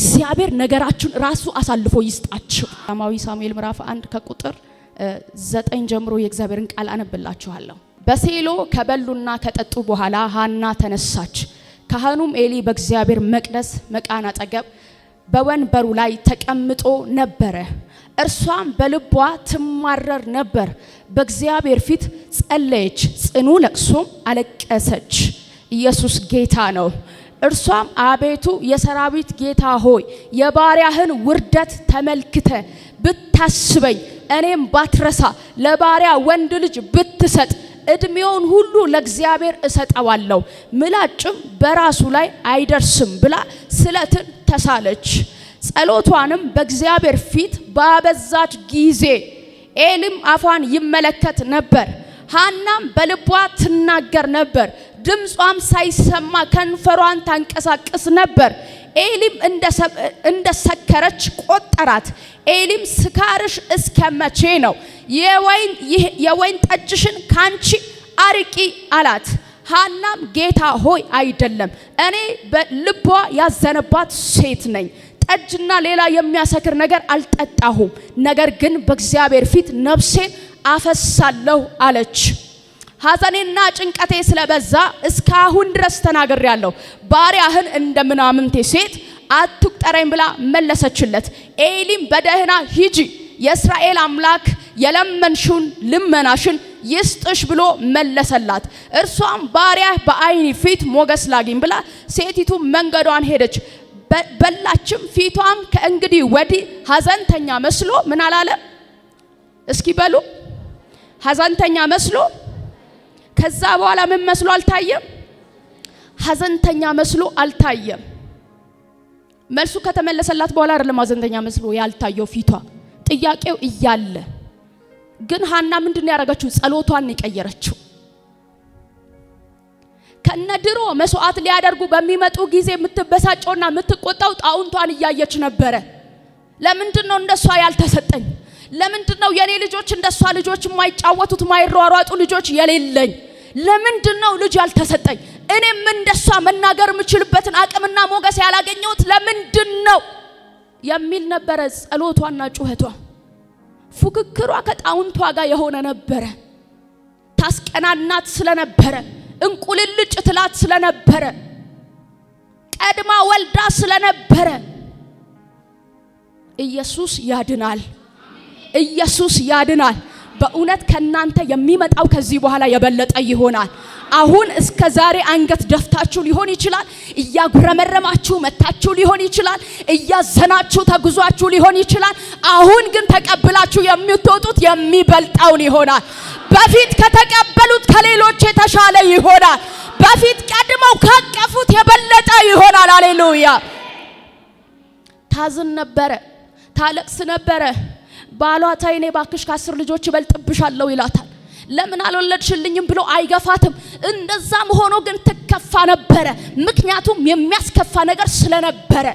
እግዚአብሔር ነገራችሁን ራሱ አሳልፎ ይስጣችሁ። ሰማያዊ ሳሙኤል ምዕራፍ 1 ከቁጥር 9 ጀምሮ የእግዚአብሔርን ቃል አነብላችኋለሁ። በሴሎ ከበሉና ከጠጡ በኋላ ሐና ተነሳች። ካህኑም ኤሊ በእግዚአብሔር መቅደስ መቃን አጠገብ በወንበሩ ላይ ተቀምጦ ነበረ። እርሷም በልቧ ትማረር ነበር። በእግዚአብሔር ፊት ጸለየች፣ ጽኑ ለቅሶም አለቀሰች። ኢየሱስ ጌታ ነው። እርሷም አቤቱ የሰራዊት ጌታ ሆይ የባሪያህን ውርደት ተመልክተ ብታስበኝ፣ እኔም ባትረሳ ለባሪያ ወንድ ልጅ ብትሰጥ እድሜውን ሁሉ ለእግዚአብሔር እሰጠዋለሁ፣ ምላጭም በራሱ ላይ አይደርስም ብላ ስለትን ተሳለች። ጸሎቷንም በእግዚአብሔር ፊት ባበዛች ጊዜ ኤሊም አፏን ይመለከት ነበር። ሐናም በልቧ ትናገር ነበር፣ ድምጿም ሳይሰማ ከንፈሯን ታንቀሳቅስ ነበር። ኤሊም እንደሰከረች ቆጠራት። ኤሊም ስካርሽ እስከ መቼ ነው? የወይን ጠጅሽን ካንቺ አርቂ አላት። ሐናም ጌታ ሆይ አይደለም፣ እኔ በልቧ ያዘነባት ሴት ነኝ። ጠጅና ሌላ የሚያሰክር ነገር አልጠጣሁም፣ ነገር ግን በእግዚአብሔር ፊት ነፍሴን አፈሳለሁ አለች። ሐዘኔና ጭንቀቴ ስለበዛ እስካሁን ድረስ ተናግሬያለሁ፣ ባሪያህን እንደ ምናምንቴ ሴት አትቁጠረኝ ብላ መለሰችለት። ኤሊም በደህና ሂጂ፣ የእስራኤል አምላክ የለመንሽውን ልመናሽን ይስጥሽ ብሎ መለሰላት። እርሷም ባሪያህ በዓይኒ ፊት ሞገስ ላግኝ ብላ ሴቲቱ መንገዷን ሄደች። በላችም። ፊቷም ከእንግዲህ ወዲህ ሐዘንተኛ መስሎ ምን አላለ? እስኪ በሉ ሐዘንተኛ መስሎ። ከዛ በኋላ ምን መስሎ አልታየም? ሐዘንተኛ መስሎ አልታየም። መልሱ ከተመለሰላት በኋላ አይደለም ሐዘንተኛ መስሎ ያልታየው ፊቷ፣ ጥያቄው እያለ ግን ሐና ምንድን ያደረገችው? ጸሎቷን የቀየረችው። ከነድሮ መስዋዕት ሊያደርጉ በሚመጡ ጊዜ የምትበሳጨውና የምትቆጣው ጣውንቷን እያየች ነበረ። ለምንድነው እንደሷ ያልተሰጠኝ? ለምንድነው የኔ ልጆች እንደሷ ልጆች የማይጫወቱት የማይሯሯጡ ልጆች የሌለኝ? ለምንድነው ልጅ ያልተሰጠኝ? እኔም እንደሷ መናገር የምችልበትን አቅምና ሞገስ ያላገኘሁት ለምንድነው የሚል ነበረ ጸሎቷና ጩኸቷ። ፉክክሯ ከጣውንቷ ጋር የሆነ ነበረ። ታስቀናናት ስለነበረ፣ እንቁልልጭ ትላት ስለነበረ፣ ቀድማ ወልዳ ስለነበረ። ኢየሱስ ያድናል። ኢየሱስ ያድናል። በእውነት ከናንተ የሚመጣው ከዚህ በኋላ የበለጠ ይሆናል። አሁን እስከ ዛሬ አንገት ደፍታችሁ ሊሆን ይችላል። እያጉረመረማችሁ መታችሁ ሊሆን ይችላል። እያዘናችሁ ተጉዟችሁ ሊሆን ይችላል። አሁን ግን ተቀብላችሁ የምትወጡት የሚበልጣውን ይሆናል። በፊት ከተቀበሉት ከሌሎች የተሻለ ይሆናል። በፊት ቀድመው ካቀፉት የበለጠ ይሆናል። ሃሌሉያ። ታዝን ነበረ፣ ታለቅስ ነበረ። ባሏ ታይኔ ባክሽ ከ10 ልጆች ይበልጥብሻለሁ ይላታል። ለምን አልወለድሽልኝም ብሎ አይገፋትም። እንደዛም ሆኖ ግን ትከፋ ነበረ። ምክንያቱም የሚያስከፋ ነገር ስለነበረ።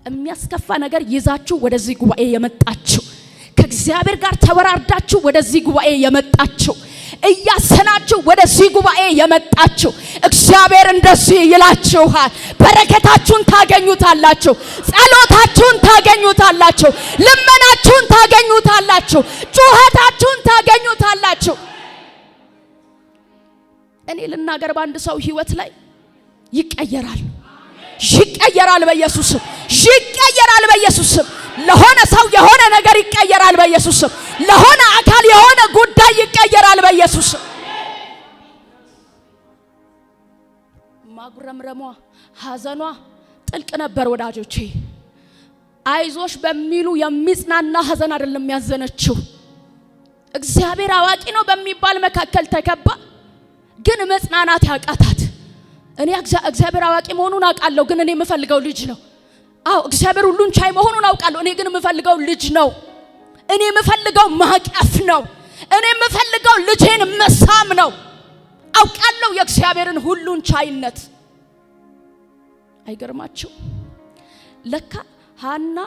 የሚያስከፋ ነገር ይዛችሁ ወደዚህ ጉባኤ የመጣችሁ፣ ከእግዚአብሔር ጋር ተወራርዳችሁ ወደዚህ ጉባኤ የመጣችሁ፣ እያሰናችሁ ወደዚህ ጉባኤ የመጣችሁ፣ እግዚአብሔር እንደዚህ ይላችኋል። በረከታችሁን ታገኙታላችሁ፣ ጸሎታችሁን ታገኙታላችሁ፣ ልመናችሁን ታገኙታላችሁ፣ ጩኸታችሁን ታገኙታላችሁ። እኔ ልናገር በአንድ ሰው ህይወት ላይ ይቀየራል። ይቀየራል በኢየሱስ ስም። ይቀየራል በኢየሱስ ስም። ለሆነ ሰው የሆነ ነገር ይቀየራል በኢየሱስ ስም። ለሆነ አካል የሆነ ጉዳይ ይቀየራል በኢየሱስ ስም። ማጉረምረሟ ሐዘኗ ጥልቅ ነበር ወዳጆቼ። አይዞሽ በሚሉ የሚጽናና ሐዘን አይደለም ያዘነችው። እግዚአብሔር አዋቂ ነው በሚባል መካከል ተከባ ግን መጽናናት ያቃታት። እኔ እግዚአብሔር አዋቂ መሆኑን አውቃለሁ፣ ግን እኔ የምፈልገው ልጅ ነው። አዎ እግዚአብሔር ሁሉን ቻይ መሆኑን አውቃለሁ፣ እኔ ግን የምፈልገው ልጅ ነው። እኔ የምፈልገው ማቀፍ ነው። እኔ የምፈልገው ልጄን መሳም ነው። አውቃለሁ የእግዚአብሔርን ሁሉን ቻይነት። አይገርማችሁ? ለካ ሐና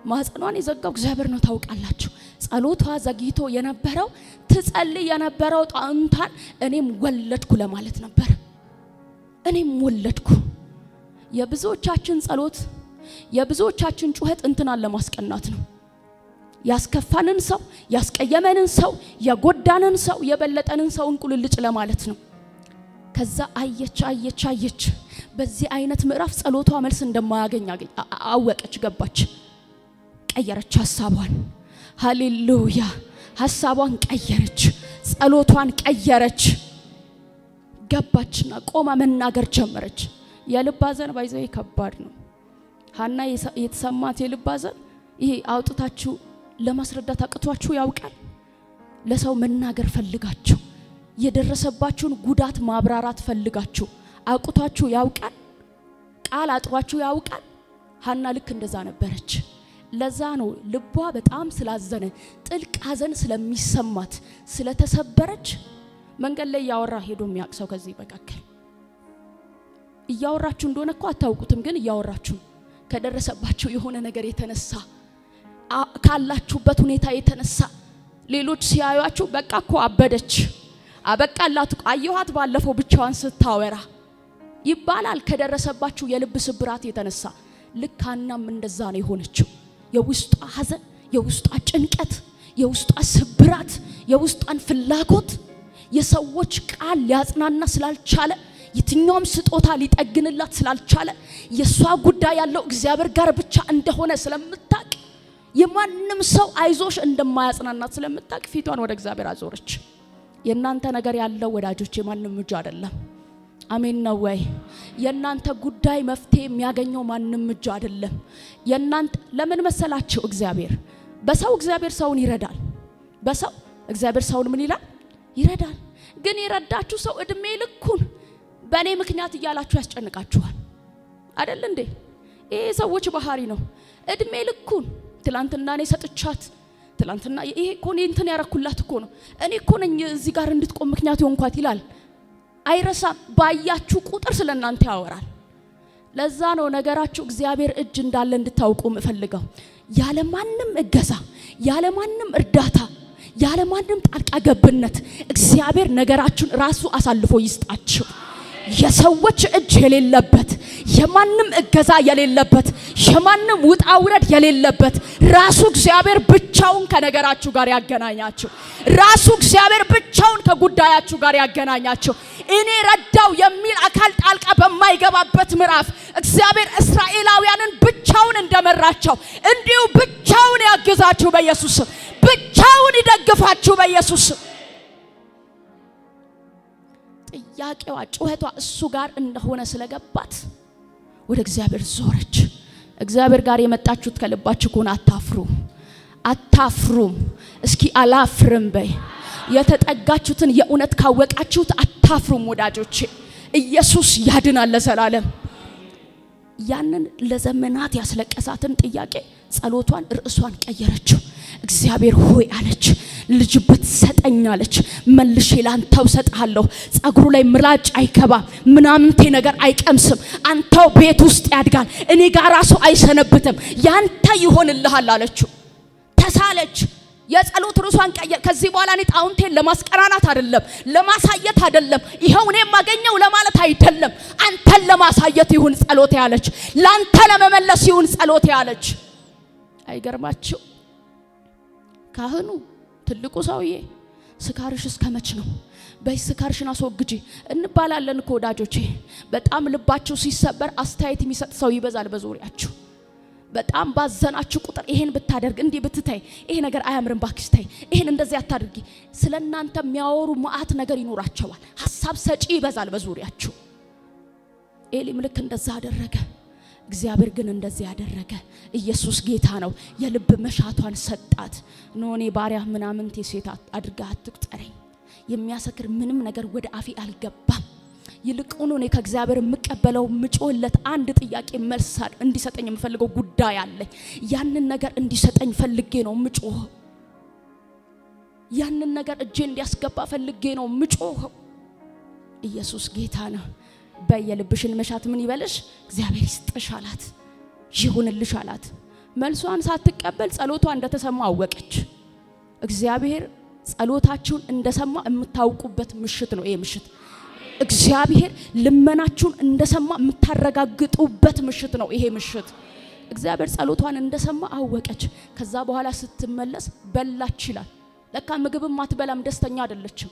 ማህፀኗን የዘጋው እግዚአብሔር ነው። ታውቃላችሁ? ጸሎቷ ዘግይቶ የነበረው ትጸልይ የነበረው ጣንታን እኔም ወለድኩ ለማለት ነበር። እኔም ወለድኩ። የብዙዎቻችን ጸሎት የብዙዎቻችን ጩኸት እንትናን ለማስቀናት ነው። ያስከፋንን ሰው፣ ያስቀየመንን ሰው፣ የጎዳንን ሰው፣ የበለጠንን ሰው እንቁልልጭ ለማለት ነው። ከዛ አየች በዚህ አይነት ምዕራፍ ጸሎቷ መልስ እንደማያገኝ አወቀች፣ ገባች፣ ቀየረች ሐሳቧን። ሃሌሉያ! ሐሳቧን ቀየረች፣ ጸሎቷን ቀየረች። ገባችና ቆማ መናገር ጀመረች። የልብ ሐዘን ባይዘይ ከባድ ነው። ሐና የተሰማት የልብ ሐዘን ይሄ አውጥታችሁ ለማስረዳት አቅቷችሁ ያውቃል? ለሰው መናገር ፈልጋችሁ የደረሰባችሁን ጉዳት ማብራራት ፈልጋችሁ አቅቷችሁ ያውቃል? ቃል አጥሯችሁ ያውቃል? ሐና ልክ እንደዛ ነበረች። ለዛ ነው ልቧ በጣም ስላዘነ ጥልቅ ሐዘን ስለሚሰማት ስለተሰበረች መንገድ ላይ ያወራ ሄዶ የሚያቅሰው ከዚህ በቃከል እያወራችሁ እንደሆነ እኮ አታውቁትም፣ ግን እያወራችሁ ከደረሰባችሁ የሆነ ነገር የተነሳ ካላችሁበት ሁኔታ የተነሳ ሌሎች ሲያዩአችሁ በቃ እኮ አበደች፣ አበቃላት፣ አየኋት ባለፈው ብቻዋን ስታወራ ይባላል። ከደረሰባችሁ የልብ ስብራት የተነሳ ልክ ሐናም እንደዛ ነው የሆነችው። የውስጧ ሐዘን፣ የውስጧ ጭንቀት፣ የውስጧ ስብራት፣ የውስጧን ፍላጎት የሰዎች ቃል ሊያጽናና ስላልቻለ የትኛውም ስጦታ ሊጠግንላት ስላልቻለ የሷ ጉዳይ ያለው እግዚአብሔር ጋር ብቻ እንደሆነ ስለምታውቅ የማንም ሰው አይዞሽ እንደማያጽናናት ስለምታውቅ ፊቷን ወደ እግዚአብሔር አዞረች። የናንተ ነገር ያለው ወዳጆች የማንም እጅ አይደለም። አሜን ነው ወይ? የናንተ ጉዳይ መፍትሄ የሚያገኘው ማንም እጅ አይደለም። የናንተ ለምን መሰላችሁ? እግዚአብሔር በሰው እግዚአብሔር ሰውን ይረዳል። በሰው እግዚአብሔር ሰውን ምን ይላል? ይረዳል። ግን የረዳችሁ ሰው እድሜ ልኩን በኔ ምክንያት እያላችሁ ያስጨንቃችኋል አይደል እንዴ? ይሄ ሰዎች ባህሪ ነው። እድሜ ልኩን ትላንትና እኔ ሰጥቻት ትላንትና ይሄ እኮ እኔ እንትን ያረኩላት እኮ ነው እኔ እኮ ነኝ እዚህ ጋር እንድትቆም ምክንያት ይሆንኳት ይላል። አይረሳም። ባያችሁ ቁጥር ስለናንተ ያወራል። ለዛ ነው ነገራችሁ እግዚአብሔር እጅ እንዳለ እንድታውቁ ምፈልገው። ያለ ማንም እገዛ፣ ያለ ማንም እርዳታ፣ ያለ ማንም ጣልቃ ገብነት እግዚአብሔር ነገራችሁን ራሱ አሳልፎ ይስጣችሁ። የሰዎች እጅ የሌለበት፣ የማንም እገዛ የሌለበት፣ የማንም ውጣ ውረድ የሌለበት ራሱ እግዚአብሔር ብቻውን ከነገራችሁ ጋር ያገናኛችሁ። ራሱ እግዚአብሔር ብቻውን ከጉዳያችሁ ጋር ያገናኛችሁ። እኔ ረዳው የሚል አካል ጣልቃ በማይገባበት ምዕራፍ እግዚአብሔር እስራኤላውያንን ብቻውን እንደመራቸው እንዲሁ ብቻውን ያግዛችሁ በኢየሱስ ስም። ብቻውን ይደግፋችሁ በኢየሱስ ስም። ጥያቄዋ ጩኸቷ እሱ ጋር እንደሆነ ስለገባት ወደ እግዚአብሔር ዞረች። እግዚአብሔር ጋር የመጣችሁት ከልባችሁ ከሆነ አታፍሩም። እስኪ አላፍርም በይ። የተጠጋችሁትን የእውነት ካወቃችሁት አታፍሩም ወዳጆቼ። ኢየሱስ ያድናል ለዘላለም። ያንን ለዘመናት ያስለቀሳትን ጥያቄ ጸሎቷን ርዕሷን ቀየረችው። እግዚአብሔር ሆይ አለች፣ ልጅ ብትሰጠኝ አለች፣ መልሼ ላንተው ሰጣለሁ። ጸጉሩ ላይ ምላጭ አይከባ፣ ምናምንቴ ነገር አይቀምስም። አንተው ቤት ውስጥ ያድጋል፣ እኔ ጋር ራሱ አይሰነብትም፣ ያንተ ይሆንልሃል አለችው። ተሳለች። የጸሎት ርዕሷን ቀየረ። ከዚህ በኋላ እኔ ጣውንቴን ለማስቀናናት አይደለም፣ ለማሳየት አይደለም፣ ይሄው እኔ ማገኘው ለማለት አይደለም፣ አንተን ለማሳየት ይሁን ጸሎቴ አለች። ላንተ ለመመለስ ይሁን ጸሎቴ አለች። አይገርማችሁ? ካህኑ ትልቁ ሰውዬ ስካርሽ እስከመች ነው? በስካርሽን አስወግጂ እንባላለን እኮ ወዳጆቼ። በጣም ልባችሁ ሲሰበር አስተያየት የሚሰጥ ሰው ይበዛል በዙሪያችሁ። በጣም ባዘናችሁ ቁጥር ይሄን ብታደርግ እንዲህ ብትታይ ይሄ ነገር አያምርም ባክስታይ ይሄን እንደዚህ አታድርጊ ስለናንተ የሚያወሩ ማአት ነገር ይኖራቸዋል። ሐሳብ ሰጪ ይበዛል በዙሪያችሁ። ኤሊም ልክ እንደዛ አደረገ። እግዚአብሔር ግን እንደዚህ ያደረገ። ኢየሱስ ጌታ ነው። የልብ መሻቷን ሰጣት። ኖኔ ባሪያ ምናምንቴ ሴት አድርጋ አትቁጠረኝ። የሚያሰክር ምንም ነገር ወደ አፌ አልገባም። ይልቁኑ እኔ ከእግዚአብሔር የምቀበለው ምጮለት አንድ ጥያቄ መልስ እንዲሰጠኝ የምፈልገው ጉዳይ አለ። ያንን ነገር እንዲሰጠኝ ፈልጌ ነው ምጮህ። ያንን ነገር እጄ እንዲያስገባ ፈልጌ ነው ምጮህ። ኢየሱስ ጌታ ነው። በየልብሽን መሻት ምን ይበልሽ? እግዚአብሔር ይስጥሽ አላት። ይሁንልሽ አላት። መልሷን ሳትቀበል ጸሎቷ እንደተሰማ አወቀች። እግዚአብሔር ጸሎታችሁን እንደሰማ የምታውቁበት ምሽት ነው ይሄ ምሽት። እግዚአብሔር ልመናችሁን እንደሰማ የምታረጋግጡበት ምሽት ነው ይሄ ምሽት። እግዚአብሔር ጸሎቷን እንደሰማ አወቀች። ከዛ በኋላ ስትመለስ በላች ይላል። ለካ ምግብም አትበላም፣ ደስተኛ አይደለችም።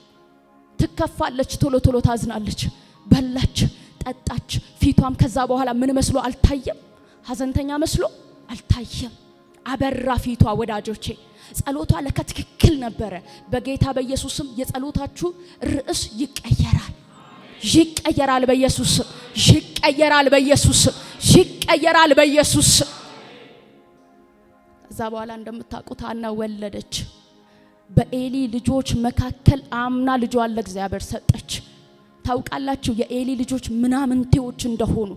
ትከፋለች፣ ቶሎ ቶሎ ታዝናለች። በላች፣ ጠጣች። ፊቷም ከዛ በኋላ ምን መስሎ አልታየም? ሐዘንተኛ መስሎ አልታየም። አበራ ፊቷ። ወዳጆቼ ጸሎቷ ለካ ትክክል ነበረ። በጌታ በኢየሱስም የጸሎታችሁ ርዕስ ይቀየራል። ይቀየራል በኢየሱስ ይቀየራል በኢየሱስ ይቀየራል በኢየሱስ። ከዛ በኋላ እንደምታውቁት ሐና ወለደች። በኤሊ ልጆች መካከል አምና ልጇን ለእግዚአብሔር ሰጠች። ታውቃላችሁ የኤሊ ልጆች ምናምንቴዎች እንደሆኑ፣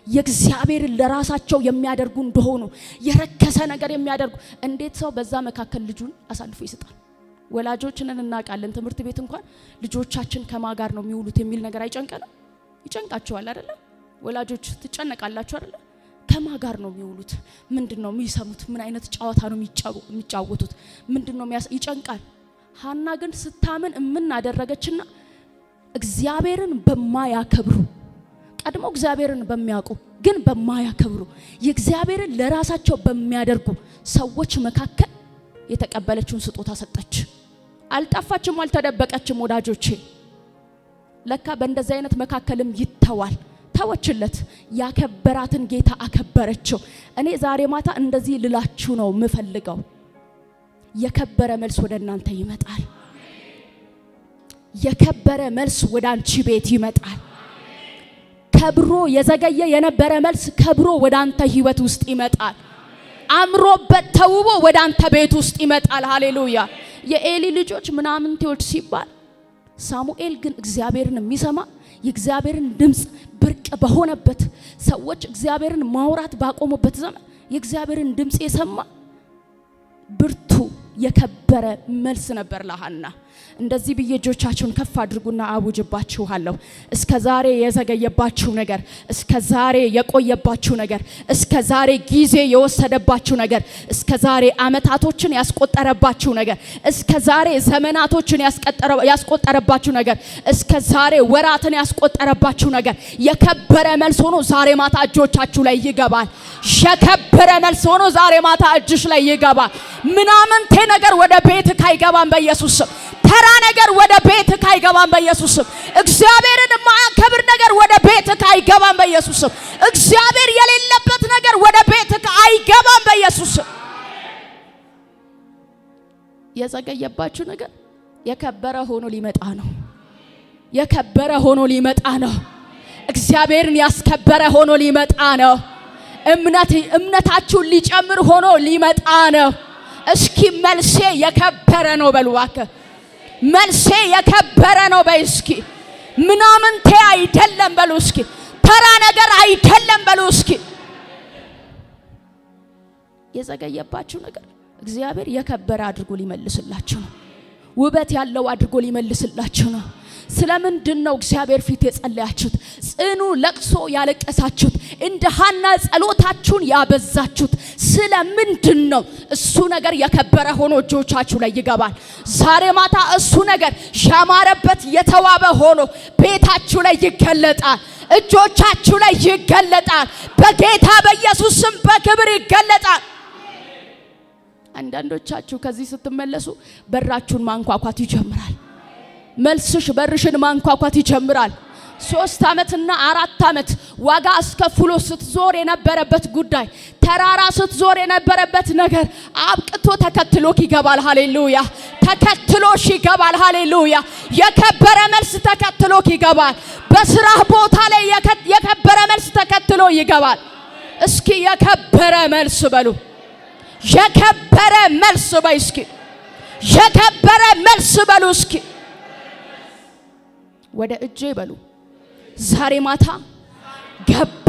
የእግዚአብሔር ለራሳቸው የሚያደርጉ እንደሆኑ፣ የረከሰ ነገር የሚያደርጉ። እንዴት ሰው በዛ መካከል ልጁን አሳልፎ ይሰጣል? ወላጆችንን እናውቃለን። ትምህርት ቤት እንኳን ልጆቻችን ከማን ጋር ነው የሚውሉት የሚል ነገር አይጨንቀንም? ይጨንቃቸዋል አይደለ? ወላጆች ትጨነቃላችሁ አይደለ? ከማን ጋር ነው የሚውሉት? ምንድነው የሚሰሙት? ምን አይነት ጨዋታ ነው የሚጫወቱት? ምንድነው ይጨንቃል። ሐና ግን ስታምን አደረገችና እግዚአብሔርን በማያከብሩ ቀድሞ እግዚአብሔርን በሚያውቁ ግን በማያከብሩ የእግዚአብሔርን ለራሳቸው በሚያደርጉ ሰዎች መካከል የተቀበለችውን ስጦታ ሰጠች። አልጠፋችም፣ አልተደበቀችም። ወዳጆቼ ለካ በእንደዚህ አይነት መካከልም ይተዋል። ተወችለት። ያከበራትን ጌታ አከበረችው። እኔ ዛሬ ማታ እንደዚህ ልላችሁ ነው የምፈልገው። የከበረ መልስ ወደ እናንተ ይመጣል። የከበረ መልስ ወደ አንቺ ቤት ይመጣል። ከብሮ የዘገየ የነበረ መልስ ከብሮ ወደ አንተ ህይወት ውስጥ ይመጣል። አምሮበት ተውቦ ወደ አንተ ቤት ውስጥ ይመጣል። ሃሌሉያ። የኤሊ ልጆች ምናምንቴዎች ሲባል ሳሙኤል ግን እግዚአብሔርን የሚሰማ የእግዚአብሔርን ድምጽ ብርቅ በሆነበት ሰዎች እግዚአብሔርን ማውራት ባቆሙበት ዘመን የእግዚአብሔርን ድምጽ የሰማ ብርቱ የከበረ መልስ ነበር ለሐና። እንደዚህ ብዬ እጆቻችሁን ከፍ አድርጉና አውጅባችኋለሁ። እስከ ዛሬ የዘገየባችሁ ነገር፣ እስከ ዛሬ የቆየባችሁ ነገር፣ እስከ ዛሬ ጊዜ የወሰደባችሁ ነገር፣ እስከ ዛሬ አመታቶችን ያስቆጠረባችሁ ነገር፣ እስከ ዛሬ ዘመናቶችን ያስቆጠረባችሁ ነገር፣ እስከ ዛሬ ወራትን ያስቆጠረባችሁ ነገር የከበረ መልስ ሆኖ ዛሬ ማታ እጆቻችሁ ላይ ይገባል። የከበረ መልስ ሆኖ ዛሬ ማታ እጅሽ ላይ ይገባል። ምናምንቴ ነገር ወደ ቤትህ አይገባም በኢየሱስ ስም። ተራ ነገር ወደ ቤትህ አይገባም በኢየሱስ ስም። እግዚአብሔርን የማያከብር ነገር ወደ ቤትህ አይገባም በኢየሱስ ስም። እግዚአብሔር የሌለበት ነገር ወደ ቤትህ አይገባም በኢየሱስ ስም። የዘገየባችሁ ነገር የከበረ ሆኖ ሊመጣ ነው። የከበረ ሆኖ ሊመጣ ነው። እግዚአብሔርን ያስከበረ ሆኖ ሊመጣ ነው። እምነታችሁን ሊጨምር ሆኖ ሊመጣ ነው። እስኪ መልሴ የከበረ ነው በሉ እባክህ። መልሴ የከበረ ነው በይ እስኪ። ምናምንቴ አይደለም በሉ እስኪ። ተራ ነገር አይደለም በሉ እስኪ። የዘገየባችሁ ነገር እግዚአብሔር የከበረ አድርጎ ሊመልስላችሁ ነው። ውበት ያለው አድርጎ ሊመልስላችሁ ነው። ስለምንድን ነው እግዚአብሔር ፊት የጸለያችሁት? ጽኑ ለቅሶ ያለቀሳችሁት? እንደ ሐና ጸሎታችሁን ያበዛችሁት ስለምንድን ነው? እሱ ነገር የከበረ ሆኖ እጆቻችሁ ላይ ይገባል። ዛሬ ማታ እሱ ነገር ያማረበት የተዋበ ሆኖ ቤታችሁ ላይ ይገለጣል። እጆቻችሁ ላይ ይገለጣል። በጌታ በኢየሱስ ስም በክብር ይገለጣል። አንዳንዶቻችሁ ከዚህ ስትመለሱ በራችሁን ማንኳኳት ይጀምራል። መልስሽ በርሽን ማንኳኳት ይጀምራል። 3 ዓመትና 4 ዓመት ዋጋ አስከፍሎ ስትዞር የነበረበት ጉዳይ፣ ተራራ ስትዞር የነበረበት ነገር አብቅቶ ተከትሎክ ይገባል። ሃሌሉያ። ተከትሎሽ ይገባል። ሃሌሉያ። የከበረ መልስ ተከትሎክ ይገባል። በስራህ ቦታ ላይ የከበረ መልስ ተከትሎ ይገባል። እስኪ የከበረ መልስ በሉ። የከበረ መልስ በይ እስኪ። የከበረ መልስ በሉ እስኪ። ወደ እጄ በሉ ዛሬ ማታ ገባ